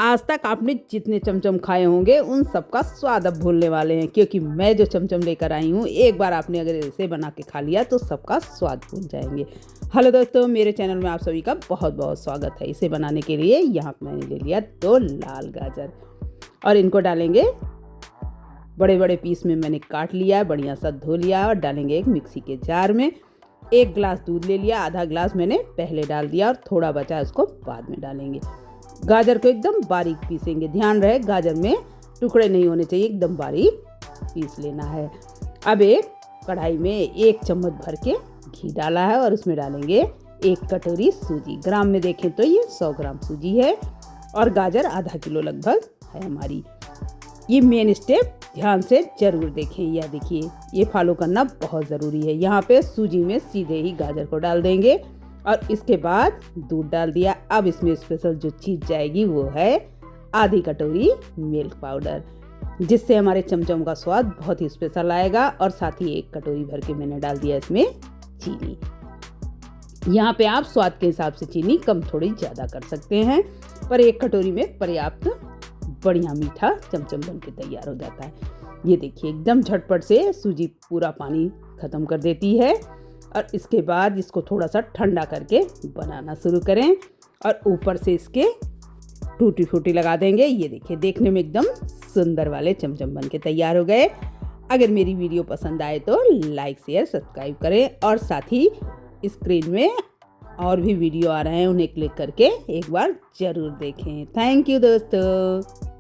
आज तक आपने जितने चमचम खाए होंगे उन सबका स्वाद अब भूलने वाले हैं, क्योंकि मैं जो चमचम लेकर आई हूँ, एक बार आपने अगर इसे बना के खा लिया तो सबका स्वाद भूल जाएंगे। हेलो दोस्तों, मेरे चैनल में आप सभी का बहुत बहुत स्वागत है। इसे बनाने के लिए यहाँ मैंने ले लिया 2 लाल गाजर और इनको डालेंगे बड़े बड़े पीस में। मैंने काट लिया है, बढ़िया सा धो लिया और डालेंगे एक मिक्सी के जार में। 1 गिलास दूध ले लिया, आधा गिलास मैंने पहले डाल दिया और थोड़ा बचा उसको बाद में डालेंगे। गाजर को एकदम बारीक पीसेंगे, ध्यान रहे गाजर में टुकड़े नहीं होने चाहिए, एकदम बारीक पीस लेना है। अब एक कढ़ाई में 1 चम्मच भर के घी डाला है और उसमें डालेंगे 1 कटोरी सूजी। ग्राम में देखें तो ये 100 ग्राम सूजी है और गाजर आधा किलो लगभग है हमारी। ये मेन स्टेप ध्यान से जरूर देखें, यह देखिए ये फॉलो करना बहुत ज़रूरी है। यहाँ पे सूजी में सीधे ही गाजर को डाल देंगे और इसके बाद दूध डाल दिया। अब इसमें स्पेशल जो चीज़ जाएगी वो है आधी कटोरी मिल्क पाउडर, जिससे हमारे चमचम का स्वाद बहुत ही स्पेशल आएगा। और साथ ही 1 कटोरी भर के मैंने डाल दिया इसमें चीनी। यहाँ पे आप स्वाद के हिसाब से चीनी कम थोड़ी ज़्यादा कर सकते हैं, पर 1 कटोरी में पर्याप्त बढ़िया मीठा चमचम बन के तैयार हो जाता है। ये देखिए एकदम झटपट से सूजी पूरा पानी ख़त्म कर देती है। और इसके बाद इसको थोड़ा सा ठंडा करके बनाना शुरू करें और ऊपर से इसके टूटी फूटी लगा देंगे। ये देखिए देखने में एकदम सुंदर वाले चमचम बन के तैयार हो गए। अगर मेरी वीडियो पसंद आए तो लाइक शेयर सब्सक्राइब करें और साथ ही स्क्रीन में और भी वीडियो आ रहे हैं, उन्हें क्लिक करके एक बार ज़रूर देखें। थैंक यू दोस्तों।